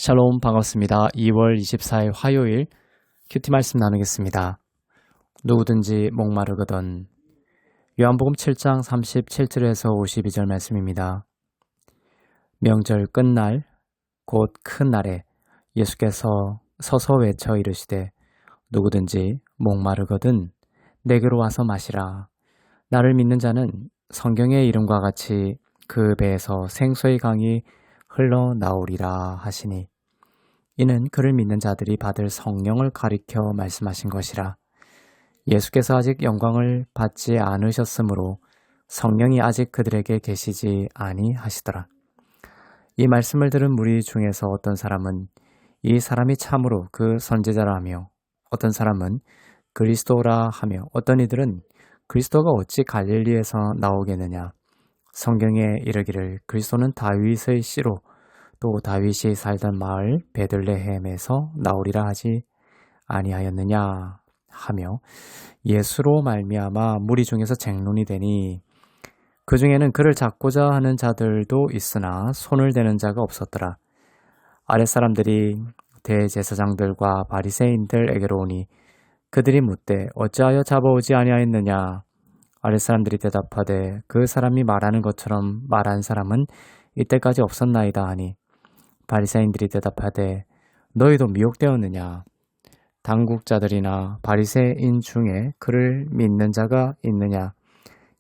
샬롬 반갑습니다. 2월 24일 화요일 큐티 말씀 나누겠습니다. 누구든지 목마르거든. 요한복음 7장 37절에서 52절 말씀입니다. 명절 끝날 곧 큰 날에 예수께서 서서 외쳐 이르시되 누구든지 목마르거든 내게로 와서 마시라. 나를 믿는 자는 성경의 이름과 같이 그 배에서 생수의 강이 흘러나오리라 하시니 이는 그를 믿는 자들이 받을 성령을 가리켜 말씀하신 것이라. 예수께서 아직 영광을 받지 않으셨으므로 성령이 아직 그들에게 계시지 아니하시더라. 이 말씀을 들은 무리 중에서 어떤 사람은 이 사람이 참으로 그 선지자라 하며 어떤 사람은 그리스도라 하며 어떤 이들은 그리스도가 어찌 갈릴리에서 나오겠느냐. 성경에 이르기를 그리스도는 다윗의 씨로 또 다윗이 살던 마을 베들레헴에서 나오리라 하지 아니하였느냐 하며 예수로 말미암아 무리 중에서 쟁론이 되니 그 중에는 그를 잡고자 하는 자들도 있으나 손을 대는 자가 없었더라. 아랫사람들이 대제사장들과 바리새인들에게로 오니 그들이 묻되 어찌하여 잡아오지 아니하였느냐. 아랫사람들이 대답하되 그 사람이 말하는 것처럼 말한 사람은 이때까지 없었나이다 하니 바리새인들이 대답하되 너희도 미혹되었느냐. 당국자들이나 바리새인 중에 그를 믿는 자가 있느냐.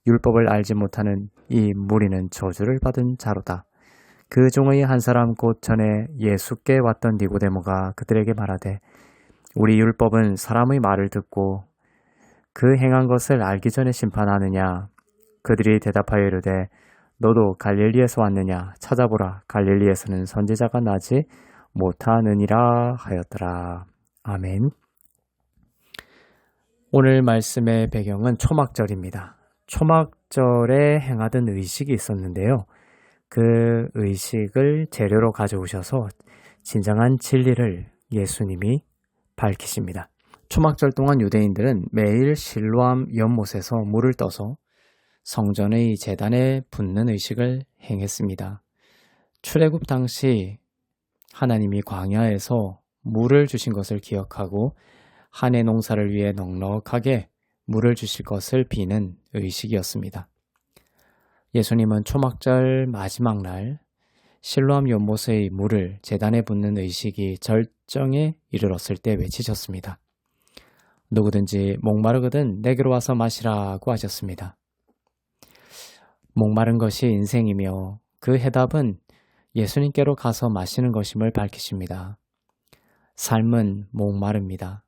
율법을 알지 못하는 이 무리는 저주를 받은 자로다. 그 중의 한 사람 곧 전에 예수께 왔던 니고데모가 그들에게 말하되 우리 율법은 사람의 말을 듣고 그 행한 것을 알기 전에 심판하느냐. 그들이 대답하여 이르되 너도 갈릴리에서 왔느냐. 찾아보라. 갈릴리에서는 선지자가 나지 못하느니라 하였더라. 아멘. 오늘 말씀의 배경은 초막절입니다. 초막절에 행하던 의식이 있었는데요. 그 의식을 재료로 가져오셔서 진정한 진리를 예수님이 밝히십니다. 초막절 동안 유대인들은 매일 실로암 연못에서 물을 떠서 성전의 제단에 붓는 의식을 행했습니다. 출애굽 당시 하나님이 광야에서 물을 주신 것을 기억하고 한 해 농사를 위해 넉넉하게 물을 주실 것을 비는 의식이었습니다. 예수님은 초막절 마지막 날 실로암 연못의 물을 제단에 붓는 의식이 절정에 이르렀을 때 외치셨습니다. 누구든지 목마르거든 내게로 와서 마시라고 하셨습니다. 목마른 것이 인생이며 그 해답은 예수님께로 가서 마시는 것임을 밝히십니다. 삶은 목마릅니다.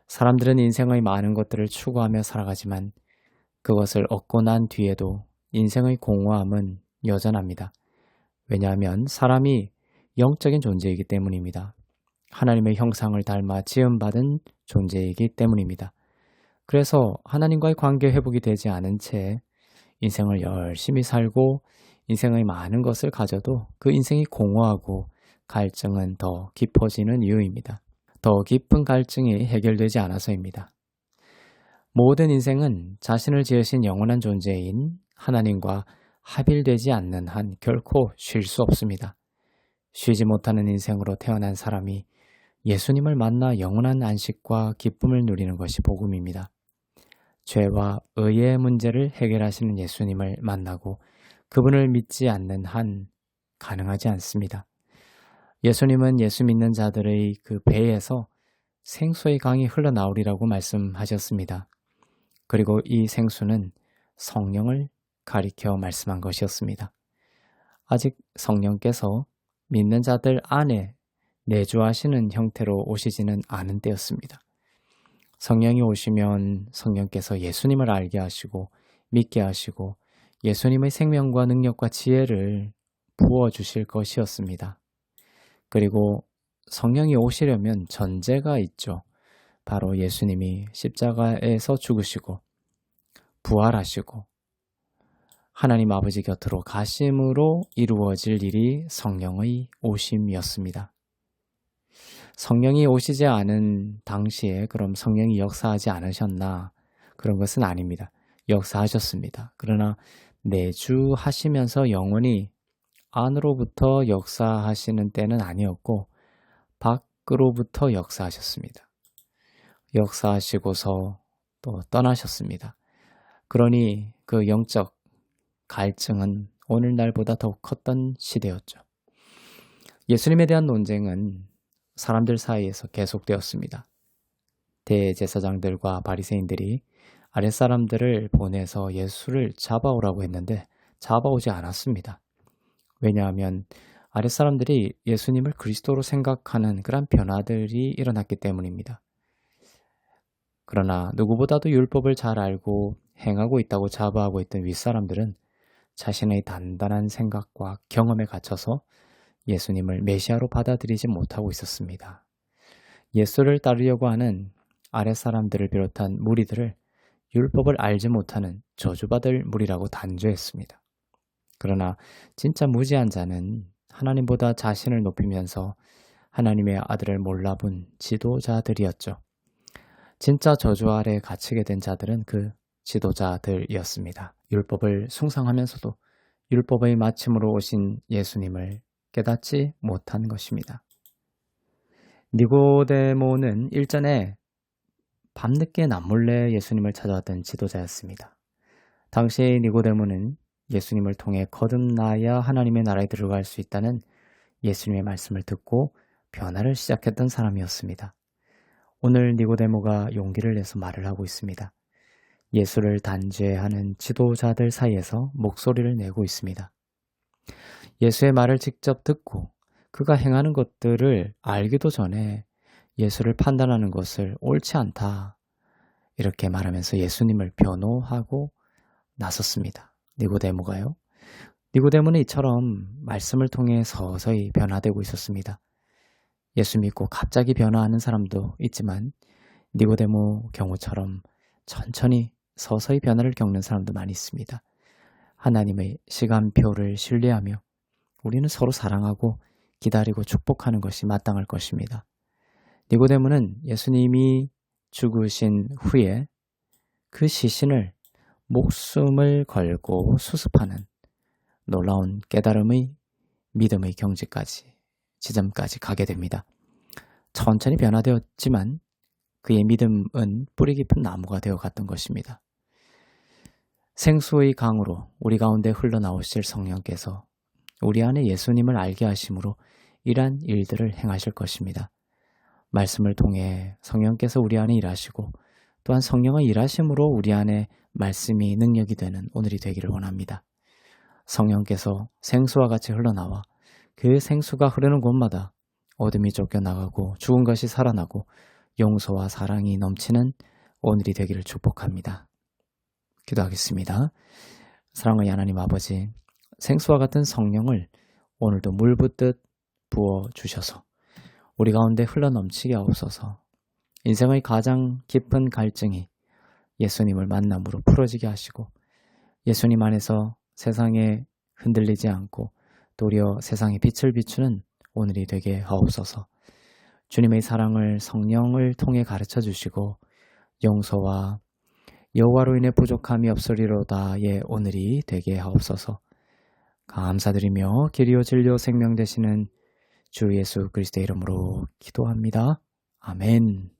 사람들은 인생의 많은 것들을 추구하며 살아가지만 그것을 얻고 난 뒤에도 인생의 공허함은 여전합니다. 왜냐하면 사람이 영적인 존재이기 때문입니다. 하나님의 형상을 닮아 지음받은 존재이기 때문입니다. 그래서 하나님과의 관계 회복이 되지 않은 채 인생을 열심히 살고 인생의 많은 것을 가져도 그 인생이 공허하고 갈증은 더 깊어지는 이유입니다. 더 깊은 갈증이 해결되지 않아서입니다. 모든 인생은 자신을 지으신 영원한 존재인 하나님과 합일되지 않는 한 결코 쉴 수 없습니다. 쉬지 못하는 인생으로 태어난 사람이 예수님을 만나 영원한 안식과 기쁨을 누리는 것이 복음입니다. 죄와 의의 문제를 해결하시는 예수님을 만나고 그분을 믿지 않는 한 가능하지 않습니다. 예수님은 예수 믿는 자들의 그 배에서 생수의 강이 흘러나오리라고 말씀하셨습니다. 그리고 이 생수는 성령을 가리켜 말씀한 것이었습니다. 아직 성령께서 믿는 자들 안에 내주하시는 형태로 오시지는 않은 때였습니다. 성령이 오시면 성령께서 예수님을 알게 하시고 믿게 하시고 예수님의 생명과 능력과 지혜를 부어주실 것이었습니다. 그리고 성령이 오시려면 전제가 있죠. 바로 예수님이 십자가에서 죽으시고 부활하시고 하나님 아버지 곁으로 가심으로 이루어질 일이 성령의 오심이었습니다. 성령이 오시지 않은 당시에 그럼 성령이 역사하지 않으셨나? 그런 것은 아닙니다. 역사하셨습니다. 그러나 내주하시면서 영원히 안으로부터 역사하시는 때는 아니었고 밖으로부터 역사하셨습니다. 역사하시고서 또 떠나셨습니다. 그러니 그 영적 갈증은 오늘날보다 더욱 컸던 시대였죠. 예수님에 대한 논쟁은 사람들 사이에서 계속되었습니다. 대제사장들과 바리새인들이 아랫사람들을 보내서 예수를 잡아오라고 했는데 잡아오지 않았습니다. 왜냐하면 아랫사람들이 예수님을 그리스도로 생각하는 그런 변화들이 일어났기 때문입니다. 그러나 누구보다도 율법을 잘 알고 행하고 있다고 자부하고 있던 윗사람들은 자신의 단단한 생각과 경험에 갇혀서 예수님을 메시아로 받아들이지 못하고 있었습니다. 예수를 따르려고 하는 아랫사람들을 비롯한 무리들을 율법을 알지 못하는 저주받을 무리라고 단죄했습니다. 그러나 진짜 무지한 자는 하나님보다 자신을 높이면서 하나님의 아들을 몰라본 지도자들이었죠. 진짜 저주 아래 갇히게 된 자들은 그 지도자들이었습니다. 율법을 숭상하면서도 율법의 마침으로 오신 예수님을 깨닫지 못한 것입니다. 니고데모는 일전에 밤늦게 남몰래 예수님을 찾아왔던 지도자였습니다. 당시 니고데모는 예수님을 통해 거듭나야 하나님의 나라에 들어갈 수 있다는 예수님의 말씀을 듣고 변화를 시작했던 사람이었습니다. 오늘 니고데모가 용기를 내서 말을 하고 있습니다. 예수를 단죄하는 지도자들 사이에서 목소리를 내고 있습니다. 예수의 말을 직접 듣고 그가 행하는 것들을 알기도 전에 예수를 판단하는 것을 옳지 않다. 이렇게 말하면서 예수님을 변호하고 나섰습니다. 니고데모가요. 니고데모는 이처럼 말씀을 통해 서서히 변화되고 있었습니다. 예수 믿고 갑자기 변화하는 사람도 있지만 니고데모 경우처럼 천천히 서서히 변화를 겪는 사람도 많이 있습니다. 하나님의 시간표를 신뢰하며 우리는 서로 사랑하고 기다리고 축복하는 것이 마땅할 것입니다. 니고데모는 예수님이 죽으신 후에 그 시신을 목숨을 걸고 수습하는 놀라운 깨달음의 믿음의 경지까지 지점까지 가게 됩니다. 천천히 변화되었지만 그의 믿음은 뿌리 깊은 나무가 되어 갔던 것입니다. 생수의 강으로 우리 가운데 흘러나오실 성령께서 우리 안에 예수님을 알게 하심으로 이러한 일들을 행하실 것입니다. 말씀을 통해 성령께서 우리 안에 일하시고 또한 성령의 일하심으로 우리 안에 말씀이 능력이 되는 오늘이 되기를 원합니다. 성령께서 생수와 같이 흘러나와 그 생수가 흐르는 곳마다 어둠이 쫓겨나가고 죽은 것이 살아나고 용서와 사랑이 넘치는 오늘이 되기를 축복합니다. 기도하겠습니다. 사랑의 하나님 아버지, 생수와 같은 성령을 오늘도 물 붓듯 부어주셔서 우리 가운데 흘러넘치게 하옵소서. 인생의 가장 깊은 갈증이 예수님을 만남으로 풀어지게 하시고 예수님 안에서 세상에 흔들리지 않고 도리어 세상에 빛을 비추는 오늘이 되게 하옵소서. 주님의 사랑을 성령을 통해 가르쳐 주시고 용서와 여호와로 인해 부족함이 없으리로다의 오늘이 되게 하옵소서. 감사드리며 길이요 진리요 생명 되시는 주 예수 그리스도의 이름으로 기도합니다. 아멘.